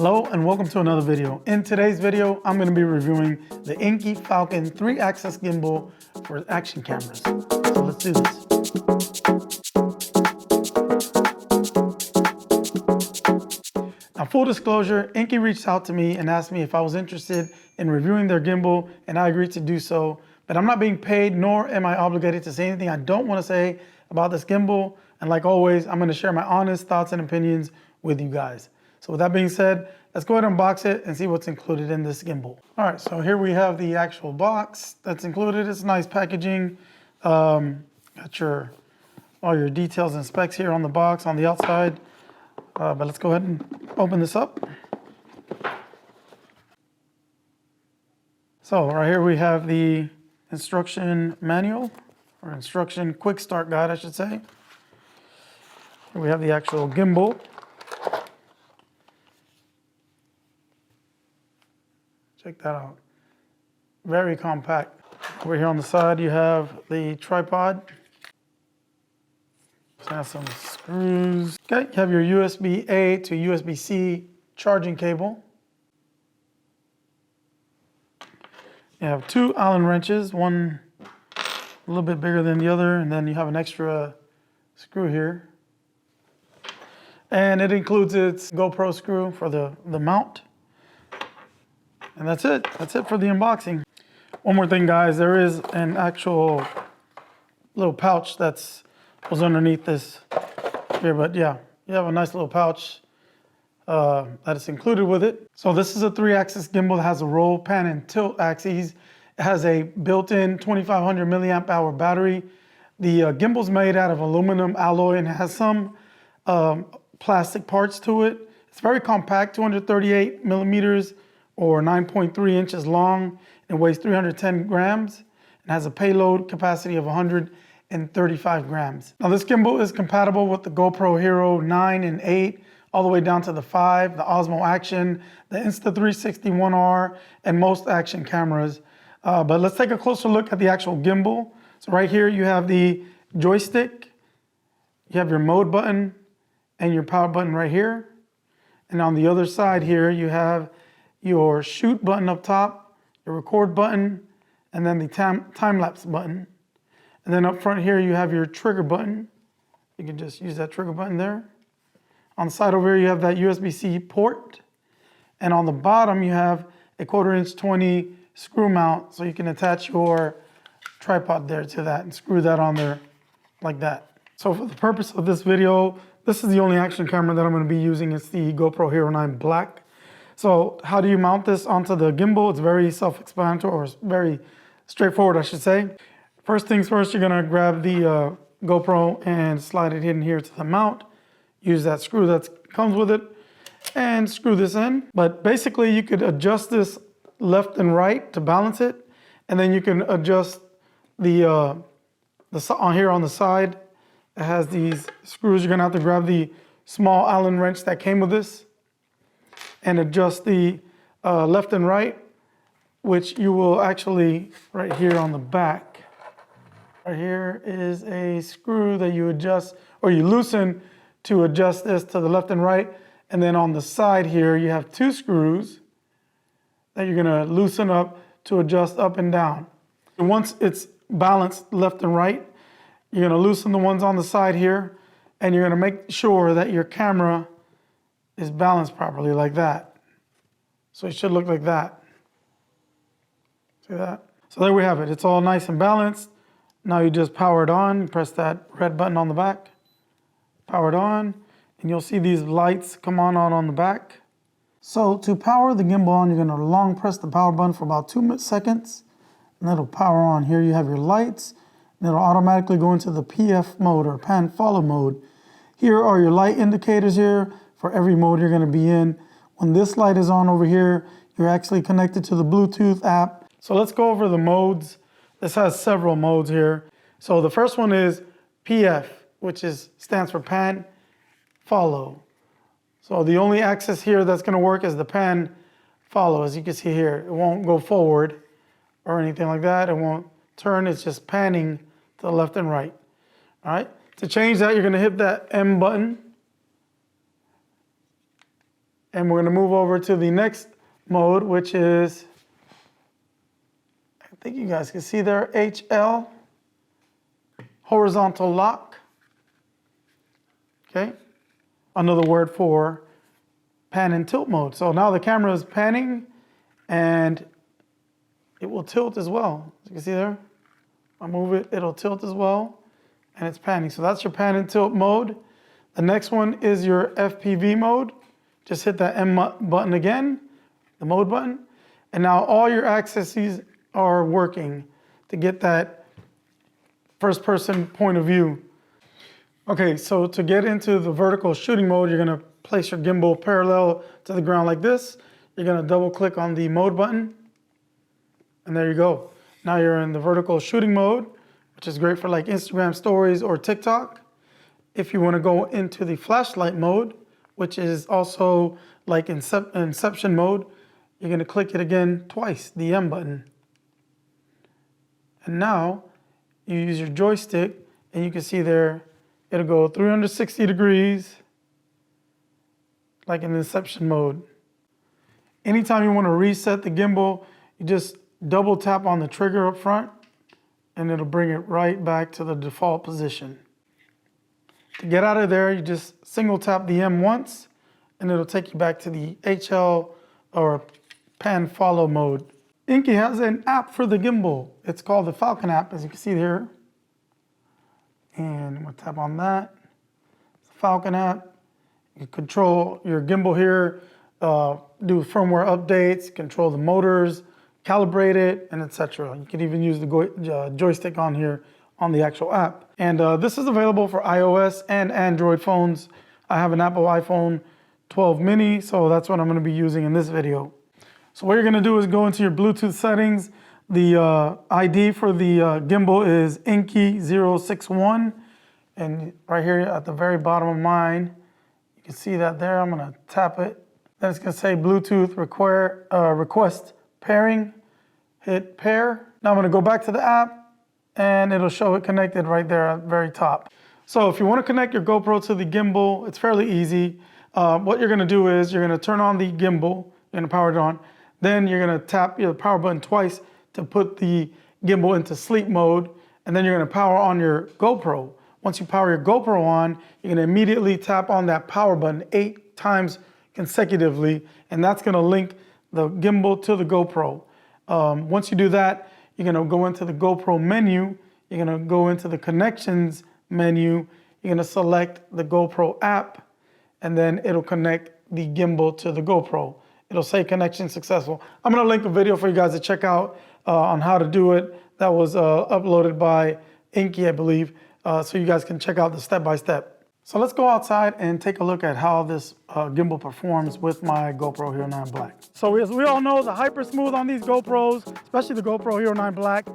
Hello and welcome to another video. In today's video, I'm going to be reviewing the INKEE Falcon 3-axis gimbal for action cameras. So let's do this. Now, full disclosure, INKEE reached out to me and asked me if I was interested in reviewing their gimbal, and I agreed to do so. But I'm not being paid, nor am I obligated to say anything I don't want to say about this gimbal. And like always, I'm going to share my honest thoughts and opinions with you guys. So with that being said, let's go ahead and unbox it and see what's included in this gimbal. All right, so here we have the actual box that's included. It's nice packaging. Got all your details and specs here on the box on the outside. But let's go ahead and open this up. So right here we have the instruction manual, or instruction quick start guide, I should say. Here we have the actual gimbal. Check that out. Very compact. Over here on the side, you have the tripod. It has some screws. Okay, you have your USB-A to USB-C charging cable. You have two Allen wrenches, one a little bit bigger than the other, and then you have an extra screw here. And it includes its GoPro screw for the mount. And that's it. That's it for the unboxing. One more thing, guys. There is an actual little pouch that goes underneath this here. But yeah, you have a nice little pouch that is included with it. So this is a 3-axis gimbal that has a roll, pan, and tilt axes. It has a built-in 2500 milliamp hour battery. The gimbal's made out of aluminum alloy and it has some plastic parts to it. It's very compact, 238 millimeters. Or 9.3 inches long, and weighs 310 grams, and has a payload capacity of 135 grams. Now this gimbal is compatible with the GoPro Hero 9 and 8, all the way down to the 5, the Osmo Action, the Insta360 and most action cameras. But let's take a closer look at the actual gimbal. So right here you have the joystick, you have your mode button, and your power button right here. And on the other side here you have your shoot button up top, your record button, and then the time-lapse button. And then up front here, you have your trigger button. You can just use that trigger button there. On the side over here, you have that USB-C port. And on the bottom, you have a 1/4" 20 screw mount, so you can attach your tripod there to that and screw that on there like that. So for the purpose of this video, this is the only action camera that I'm going to be using. It's the GoPro Hero 9 Black. So how do you mount this onto the gimbal? It's very self-explanatory, or very straightforward, I should say. First things first, you're gonna grab the GoPro and slide it in here to the mount. Use that screw that comes with it and screw this in. But basically you could adjust this left and right to balance it. And then you can adjust on here on the side. It has these screws. You're gonna have to grab the small Allen wrench that came with this and adjust the left and right, which you will actually, right here on the back. Right here is a screw that you adjust, or you loosen to adjust this to the left and right. And then on the side here, you have two screws that you're gonna loosen up to adjust up and down. And once it's balanced left and right, you're gonna loosen the ones on the side here, and you're gonna make sure that your camera is balanced properly like that. So it should look like that. See that? So there we have it. It's all nice and balanced. Now you just power it on. You press that red button on the back. Power it on, and you'll see these lights come on the back. So to power the gimbal on, you're gonna long press the power button for about 2 seconds, and it'll power on. Here you have your lights, and it'll automatically go into the PF mode, or pan follow mode. Here are your light indicators here for every mode you're going to be in. When this light is on over here, you're actually connected to the Bluetooth app. So let's go over the modes. This has several modes here. So the first one is PF, which stands for pan follow. So the only axis here that's going to work is the pan follow. As you can see here, it won't go forward or anything like that. It won't turn. It's just panning to the left and right. All right. To change that, you're going to hit that M button. And we're gonna move over to the next mode, which is, I think you guys can see there, HL, horizontal lock. Okay, another word for pan and tilt mode. So now the camera is panning and it will tilt as well. As you can see there, I move it, it'll tilt as well, and it's panning. So that's your pan and tilt mode. The next one is your FPV mode. Just hit that M button again, the mode button, and now all your accessories are working to get that first person point of view. Okay, so to get into the vertical shooting mode, you're gonna place your gimbal parallel to the ground like this. You're gonna double click on the mode button, and there you go. Now you're in the vertical shooting mode, which is great for like Instagram stories or TikTok. If you wanna go into the flashlight mode, which is also like inception mode, you're gonna click it again twice, the M button. And now you use your joystick and you can see there, it'll go 360 degrees, like in inception mode. Anytime you wanna reset the gimbal, you just double tap on the trigger up front and it'll bring it right back to the default position. To get out of there, you just single tap the M once and it'll take you back to the HL or pan follow mode. INKEE has an app for the gimbal. It's called the Falcon app, as you can see here. And I'm gonna tap on that. It's the Falcon app. You control your gimbal here, do firmware updates, control the motors, calibrate it, and etc. You can even use the joystick on here on the actual app. And this is available for iOS and Android phones. I have an Apple iPhone 12 mini, so that's what I'm gonna be using in this video. So what you're gonna do is go into your Bluetooth settings. The ID for the gimbal is INKEE 061. And right here at the very bottom of mine, you can see that there. I'm gonna tap it. Then it's gonna say Bluetooth request pairing. Hit pair. Now I'm gonna go back to the app and it'll show it connected right there at the very top. So if you wanna connect your GoPro to the gimbal, it's fairly easy. What you're gonna do is you're gonna turn on the gimbal, you're gonna power it on. Then you're gonna tap the power button twice to put the gimbal into sleep mode. And then you're gonna power on your GoPro. Once you power your GoPro on, you're gonna immediately tap on that power button 8 times consecutively, and that's gonna link the gimbal to the GoPro. Once you do that, you're gonna go into the GoPro menu, you're gonna go into the connections menu, you're gonna select the GoPro app, and then it'll connect the gimbal to the GoPro. It'll say connection successful. I'm gonna link a video for you guys to check out on how to do it. That was uploaded by INKEE, I believe, so you guys can check out the step-by-step. So let's go outside and take a look at how this gimbal performs with my GoPro Hero 9 Black. So as we all know, the hyper smooth on these GoPros, especially the GoPro Hero 9 Black,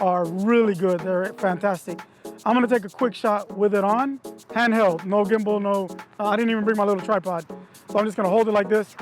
are really good. They're fantastic. I'm gonna take a quick shot with it on, handheld, no gimbal, no, I didn't even bring my little tripod. So I'm just gonna hold it like this.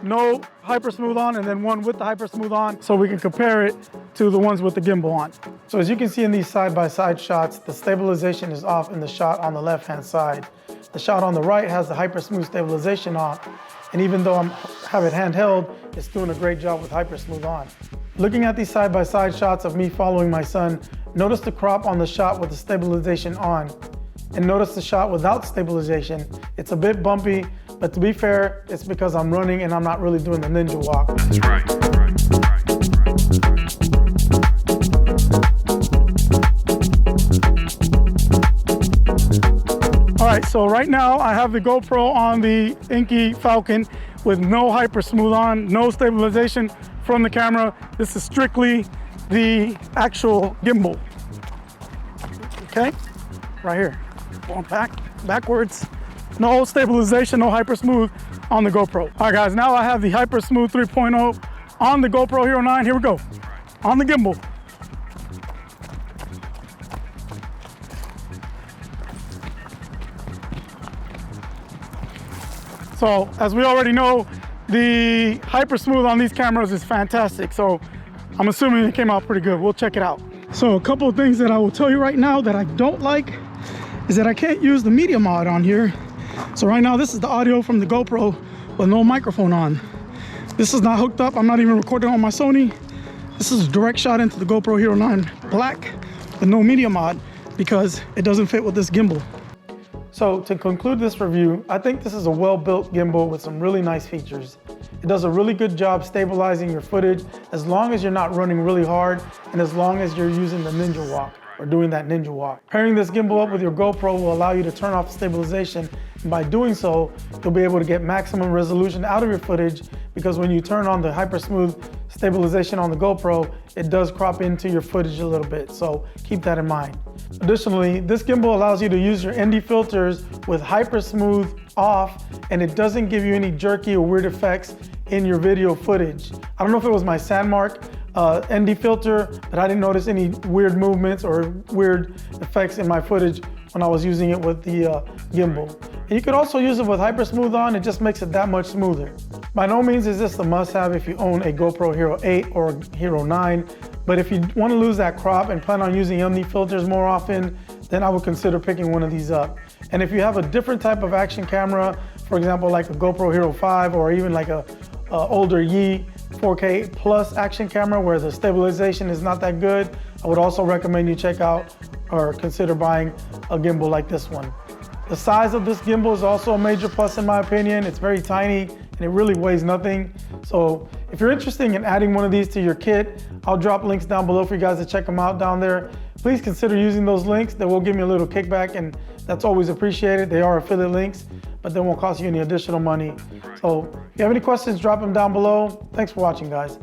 No hyper smooth on, and then one with the hyper smooth on, so we can compare it to the ones with the gimbal on. So as you can see in these side-by-side shots, the stabilization is off in the shot on the left-hand side. The shot on the right has the hyper smooth stabilization off, and even though I have it handheld, it's doing a great job with hyper smooth on. Looking at these side-by-side shots of me following my son, notice the crop on the shot with the stabilization on, and notice the shot without stabilization. It's a bit bumpy, but to be fair, it's because I'm running and I'm not really doing the ninja walk. That's right. All right, so right now I have the GoPro on the INKEE Falcon with no hyper smooth on, no stabilization from the camera. This is strictly the actual gimbal. Okay, right here, going backwards. No stabilization, no hyper smooth on the GoPro. All right guys, now I have the hyper smooth 3.0 on the GoPro Hero 9. Here we go, on the gimbal. So as we already know, the hyper smooth on these cameras is fantastic. So I'm assuming it came out pretty good. We'll check it out. So a couple of things that I will tell you right now that I don't like is that I can't use the media mod on here. So right now, this is the audio from the GoPro but no microphone on. This is not hooked up. I'm not even recording on my Sony. This is a direct shot into the GoPro Hero 9 Black with no media mod because it doesn't fit with this gimbal. So to conclude this review, I think this is a well-built gimbal with some really nice features. It does a really good job stabilizing your footage as long as you're not running really hard and as long as you're using the ninja walk or doing that ninja walk. Pairing this gimbal up with your GoPro will allow you to turn off stabilization, and by doing so, you'll be able to get maximum resolution out of your footage, because when you turn on the hyper smooth stabilization on the GoPro, it does crop into your footage a little bit, so keep that in mind. Additionally, this gimbal allows you to use your ND filters with hyper smooth off, and it doesn't give you any jerky or weird effects in your video footage. I don't know if it was my Sandmark ND filter, but I didn't notice any weird movements or weird effects in my footage when I was using it with the gimbal. And you could also use it with hyper smooth on. It just makes it that much smoother. By no means is this a must-have if you own a GoPro Hero 8 or Hero 9, but if you want to lose that crop and plan on using ND filters more often, then I would consider picking one of these up. And if you have a different type of action camera, for example, like a GoPro Hero 5 or even like a older Yi 4K plus action camera where the stabilization is not that good, I would also recommend you check out or consider buying a gimbal like this one. The size of this gimbal is also a major plus in my opinion. It's very tiny and it really weighs nothing. So if you're interested in adding one of these to your kit, I'll drop links down below for you guys to check them out down there. Please consider using those links. They will give me a little kickback, and that's always appreciated. They are affiliate links, but they won't cost you any additional money. So if you have any questions, drop them down below. Thanks for watching, guys.